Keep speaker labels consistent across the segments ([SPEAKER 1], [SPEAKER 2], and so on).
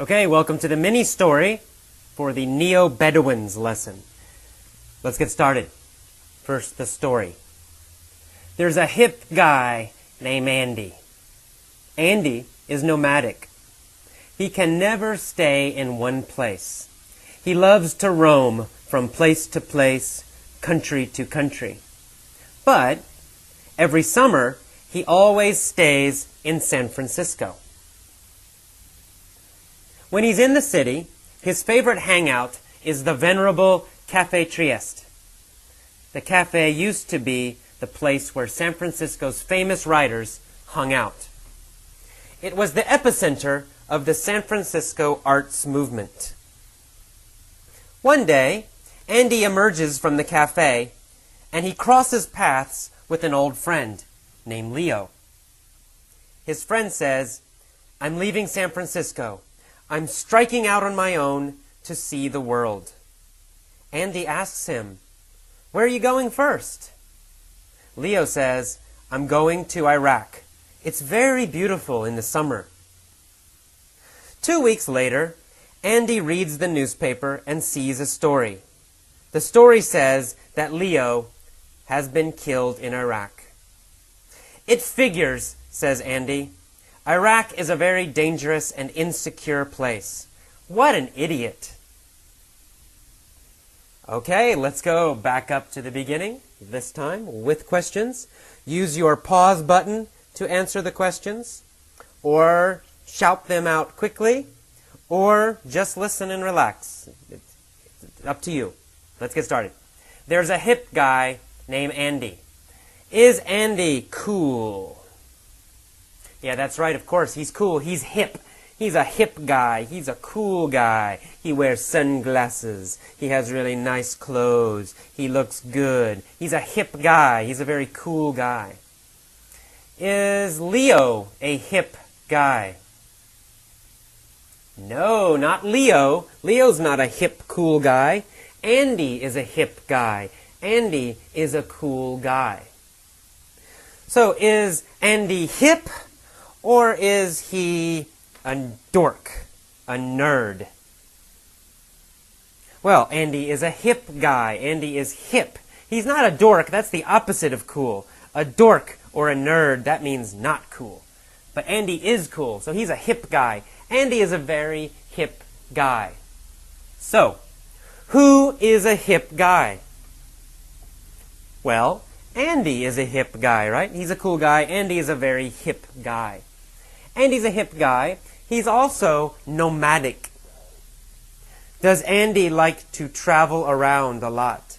[SPEAKER 1] Okay, welcome to the mini story for the Neo-Bedouins lesson. Let's get started. First, the story. There's a hip guy named Andy. Andy is nomadic. He can never stay in one place. He loves to roam from place to place, country to country. But every summer, he always stays in San Francisco. When he's in the city, his favorite hangout is the venerable Café Trieste. The cafe used to be the place where San Francisco's famous writers hung out. It was the epicenter of the San Francisco arts movement. One day, Andy emerges from the cafe, and he crosses paths with an old friend named Leo. His friend says, "I'm leaving San Francisco. I'm striking out on my own to see the world." Andy asks him, "Where are you going first?" Leo says, "I'm going to Iraq. It's very beautiful in the summer." 2 weeks later, Andy reads the newspaper and sees a story. The story says that Leo has been killed in Iraq. "It figures," says Andy. "Iraq is a very dangerous and insecure place. What an idiot." Okay, let's go back up to the beginning, this time with questions. Use your pause button to answer the questions, or shout them out quickly, or just listen and relax. It's up to you. Let's get started. There's a hip guy named Andy. Is Andy cool? Yeah, that's right, of course. He's cool. He's hip. He's a hip guy. He's a cool guy. He wears sunglasses. He has really nice clothes. He looks good. He's a hip guy. He's a very cool guy. Is Leo a hip guy? No, not Leo. Leo's not a hip, cool guy. Andy is a hip guy. Andy is a cool guy. So, is Andy hip? Or is he a dork, a nerd? Well, Andy is a hip guy. Andy is hip. He's not a dork. That's the opposite of cool. A dork or a nerd, that means not cool. But Andy is cool, so he's a hip guy. Andy is a very hip guy. So, who is a hip guy? Well, Andy is a hip guy, right? He's a cool guy. Andy is a very hip guy. Andy's a hip guy. He's also nomadic. Does Andy like to travel around a lot?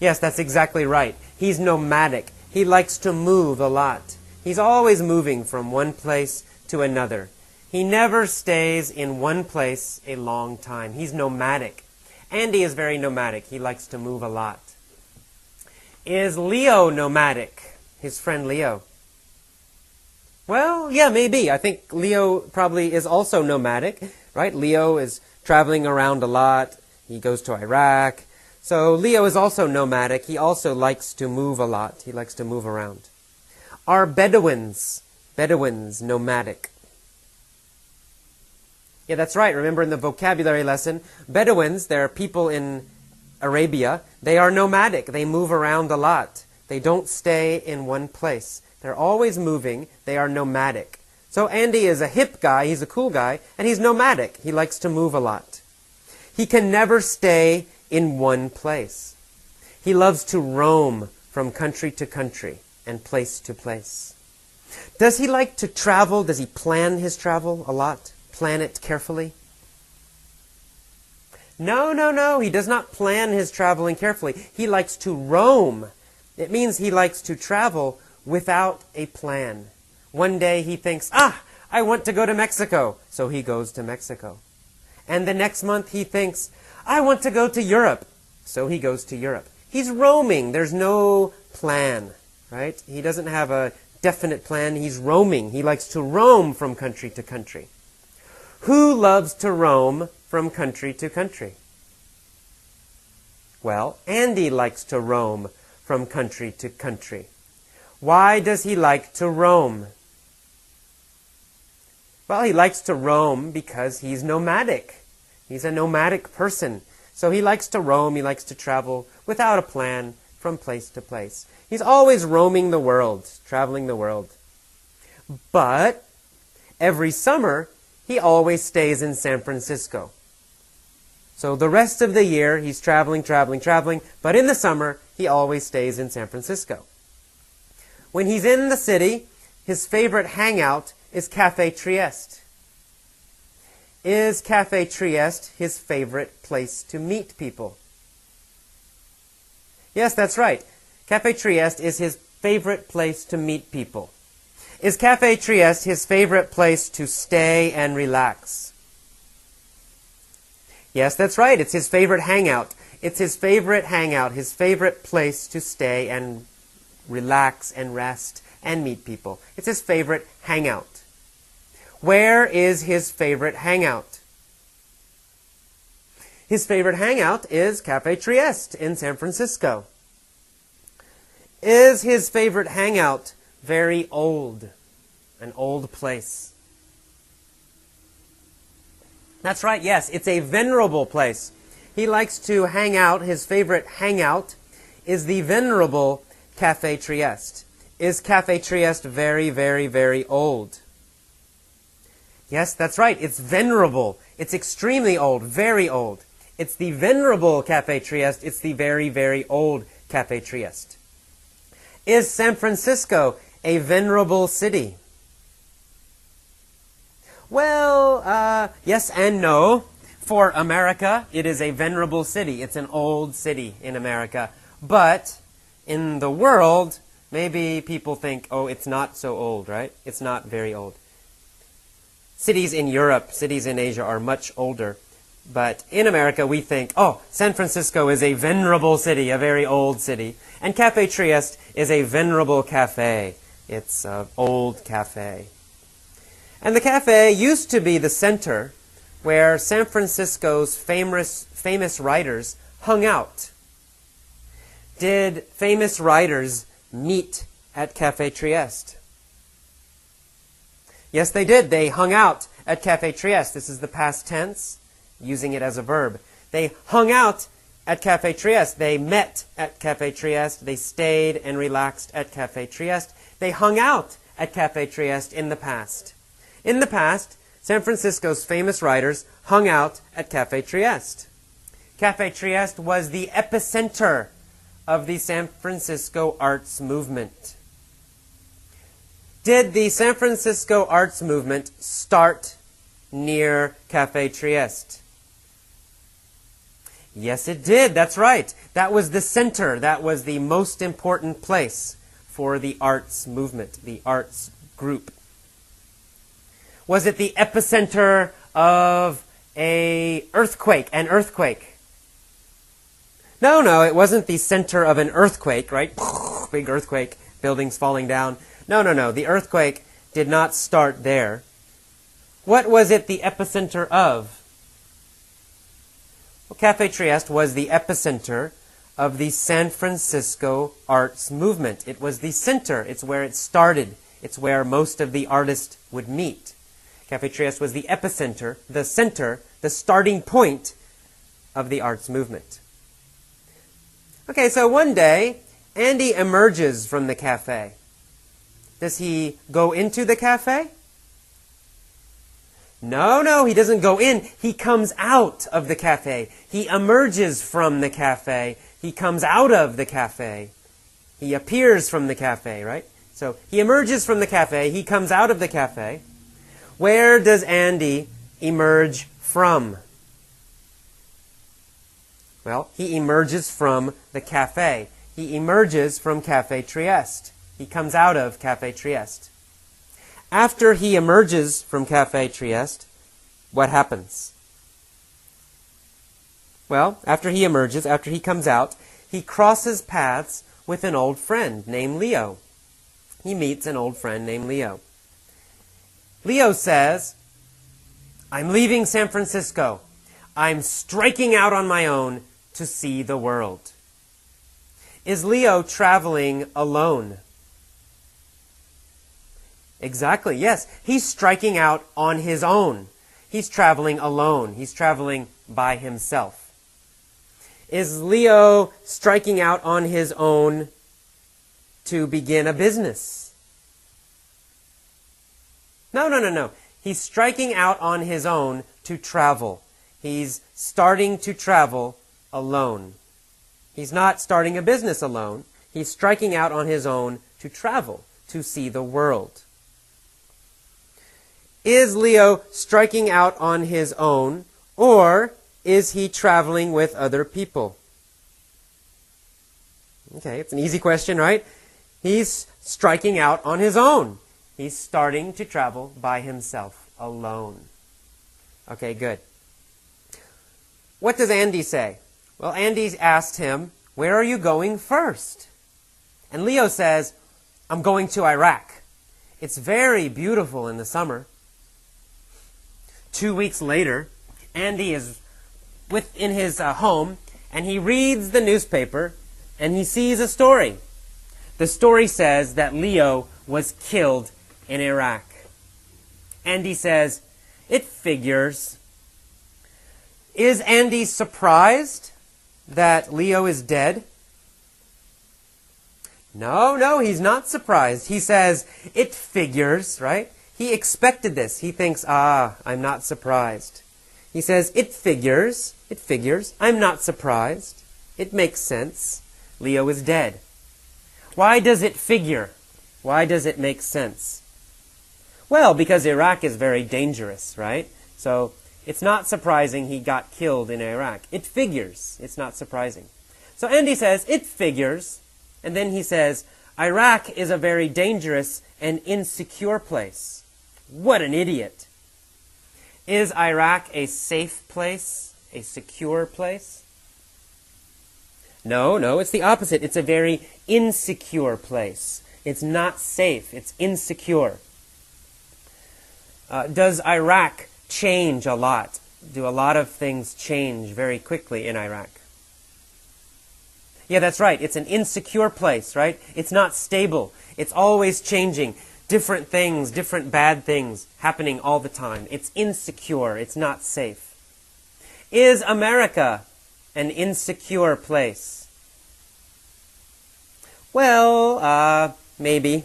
[SPEAKER 1] Yes, that's exactly right. He's nomadic. He likes to move a lot. He's always moving from one place to another. He never stays in one place a long time. He's nomadic. Andy is very nomadic. He likes to move a lot. Is Leo nomadic? His friend Leo. Well, yeah, maybe. I think Leo probably is also nomadic, right? Leo is traveling around a lot. He goes to Iraq. So Leo is also nomadic. He also likes to move a lot. He likes to move around. Are Bedouins nomadic? Yeah, that's right. Remember in the vocabulary lesson, Bedouins, they're people in Arabia. They are nomadic. They move around a lot. They don't stay in one place. They're always moving. They are nomadic. So Andy is a hip guy. He's a cool guy. And he's nomadic. He likes to move a lot. He can never stay in one place. He loves to roam from country to country and place to place. Does he like to travel? Does he plan his travel a lot? Plan it carefully? No. He does not plan his traveling carefully. He likes to roam. It means he likes to travel without a plan. One day he thinks, I want to go to Mexico. So he goes to Mexico. And the next month he thinks, I want to go to Europe. So he goes to Europe. He's roaming. There's no plan, right? He doesn't have a definite plan. He's roaming. He likes to roam from country to country. Who loves to roam from country to country? Well, Andy likes to roam from country to country. Why does he like to roam? Well, he likes to roam because he's nomadic. He's a nomadic person. So he likes to roam, he likes to travel without a plan from place to place. He's always roaming the world, traveling the world. But every summer, he always stays in San Francisco. So the rest of the year, he's traveling, but in the summer, he always stays in San Francisco. When he's in the city, his favorite hangout is Café Trieste. Is Café Trieste his favorite place to meet people? Yes, that's right. Café Trieste is his favorite place to meet people. Is Café Trieste his favorite place to stay and relax? Yes, that's right. It's his favorite hangout. It's his favorite hangout, his favorite place to stay and relax and rest and meet people. It's his favorite hangout. Where is his favorite hangout? His favorite hangout is Café Trieste in San Francisco. Is his favorite hangout very old? An old place? That's right, yes, it's a venerable place. He likes to hang out. His favorite hangout is the venerable Café Trieste. Is Café Trieste very, very, very old? Yes, that's right. It's venerable. It's extremely old, very old. It's the venerable Café Trieste. It's the very, very old Café Trieste. Is San Francisco a venerable city? Well, yes and no. For America, it is a venerable city. It's an old city in America. But in the world, maybe people think, oh, it's not so old, right? It's not very old. Cities in Europe, cities in Asia are much older. But in America, we think, oh, San Francisco is a venerable city, a very old city. And Café Trieste is a venerable cafe. It's an old cafe. And the cafe used to be the center where San Francisco's famous writers hung out. Did famous writers meet at Café Trieste? Yes, they did. They hung out at Café Trieste. This is the past tense, using it as a verb. They hung out at Café Trieste. They met at Café Trieste. They stayed and relaxed at Café Trieste. They hung out at Café Trieste in the past. In the past, San Francisco's famous writers hung out at Café Trieste. Café Trieste was the epicenter of the San Francisco arts movement. Did the San Francisco arts movement start near Café Trieste? Yes, it did. That's right. That was the center. That was the most important place for the arts movement, the arts group. Was it the epicenter of an earthquake? No, it wasn't the center of an earthquake, right? Big earthquake, buildings falling down. No. The earthquake did not start there. What was it the epicenter of? Well, Café Trieste was the epicenter of the San Francisco arts movement. It was the center. It's where it started. It's where most of the artists would meet. Café Trieste was the epicenter, the center, the starting point of the arts movement. Okay, so one day, Andy emerges from the cafe. Does he go into the cafe? No, he doesn't go in. He comes out of the cafe. He emerges from the cafe. He comes out of the cafe. He appears from the cafe, right? So he emerges from the cafe. He comes out of the cafe. Where does Andy emerge from? Well, he emerges from the cafe. He emerges from Café Trieste. He comes out of Café Trieste. After he emerges from Café Trieste, what happens? Well, after he emerges, after he comes out, he crosses paths with an old friend named Leo. He meets an old friend named Leo. Leo says, I'm leaving San Francisco. I'm striking out on my own to see the world. Is Leo traveling alone? Exactly, yes. He's striking out on his own. He's traveling alone. He's traveling by himself. Is Leo striking out on his own to begin a business? No. He's striking out on his own to travel. He's starting to travel alone. He's not starting a business alone. He's striking out on his own to travel, to see the world. Is Leo striking out on his own, or is he traveling with other people? Okay, it's an easy question, right? He's striking out on his own. He's starting to travel by himself, alone. Okay, good. What does Andy say? Well, Andy's asked him, where are you going first? And Leo says, I'm going to Iraq. It's very beautiful in the summer. 2 weeks later, Andy is in his home, and he reads the newspaper, and he sees a story. The story says that Leo was killed in Iraq. Andy says, it figures. Is Andy surprised that Leo is dead? No, he's not surprised. He says, it figures, right? He expected this. He thinks, I'm not surprised. He says, it figures. I'm not surprised. It makes sense. Leo is dead. Why does it figure? Why does it make sense? Well, because Iraq is very dangerous, right? So it's not surprising he got killed in Iraq. It figures. It's not surprising. So Andy says, it figures. And then he says, Iraq is a very dangerous and insecure place. What an idiot. Is Iraq a safe place? A secure place? No, it's the opposite. It's a very insecure place. It's not safe. It's insecure. Does Iraq change a lot? Do a lot of things change very quickly in Iraq? Yeah, that's right. It's an insecure place, right? It's not stable. It's always changing. Different things, different bad things happening all the time. It's insecure. It's not safe. Is America an insecure place? Well, maybe.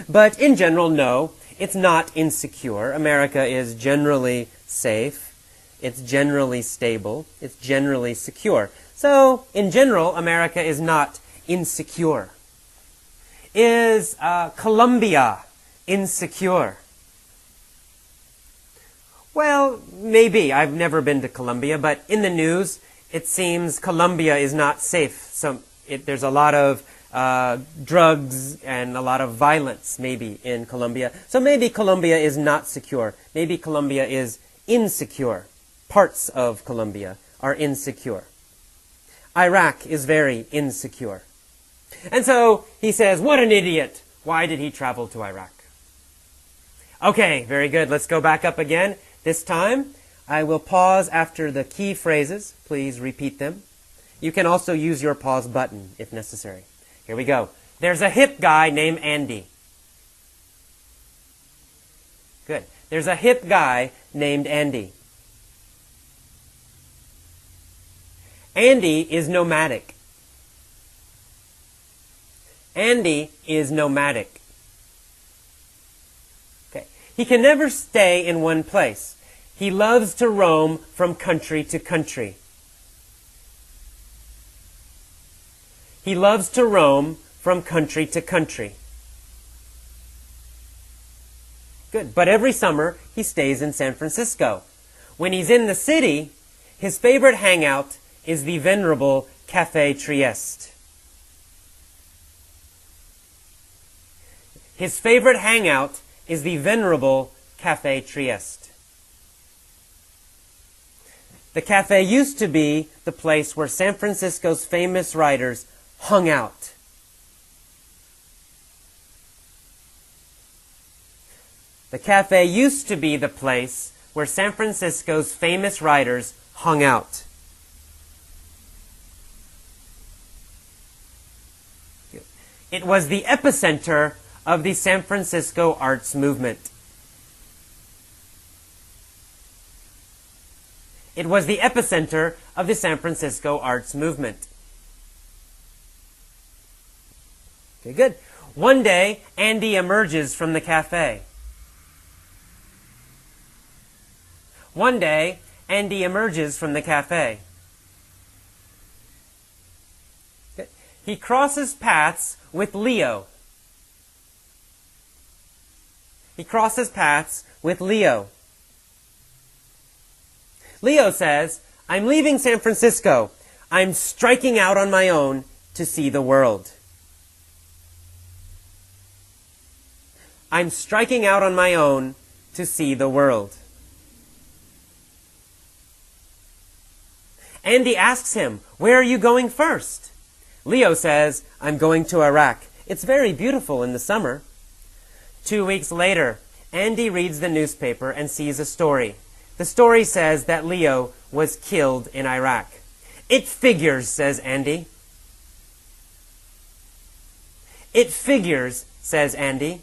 [SPEAKER 1] But in general, no. It's not insecure. America is generally safe. It's generally stable. It's generally secure. So, in general, America is not insecure. Is Colombia insecure? Well, maybe. I've never been to Colombia, but in the news, it seems Colombia is not safe. There's a lot of drugs and a lot of violence, maybe, in Colombia. So maybe Colombia is not secure. Maybe Colombia is insecure. Parts of Colombia are insecure. Iraq is very insecure. And so he says, what an idiot. Why did he travel to Iraq? Okay, very good. Let's go back up again. This time, I will pause after the key phrases. Please repeat them. You can also use your pause button if necessary. Here we go. There's a hip guy named Andy. Good. There's a hip guy named Andy. Andy is nomadic. Andy is nomadic. Okay. He can never stay in one place. He loves to roam from country to country. He loves to roam from country to country. Good. But every summer, he stays in San Francisco. When he's in the city, his favorite hangout is the venerable Café Trieste. His favorite hangout is the venerable Café Trieste. The cafe used to be the place where San Francisco's famous writers hung out. The cafe used to be the place where San Francisco's famous writers hung out. It was the epicenter of the San Francisco arts movement. It was the epicenter of the San Francisco arts movement. Okay, good. One day, Andy emerges from the cafe. One day, Andy emerges from the cafe. Okay. He crosses paths with Leo. He crosses paths with Leo. Leo says, "I'm leaving San Francisco. I'm striking out on my own to see the world." I'm striking out on my own to see the world. Andy asks him, "Where are you going first?" Leo says, "I'm going to Iraq. It's very beautiful in the summer." 2 weeks later, Andy reads the newspaper and sees a story. The story says that Leo was killed in Iraq. "It figures," says Andy. "It figures," says Andy.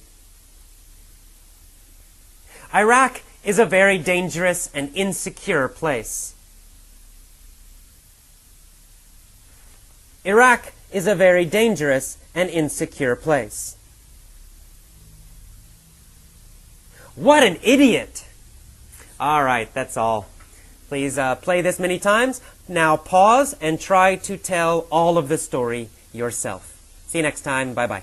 [SPEAKER 1] Iraq is a very dangerous and insecure place. Iraq is a very dangerous and insecure place. What an idiot! All right, that's all. Please play this many times. Now pause and try to tell all of the story yourself. See you next time. Bye-bye.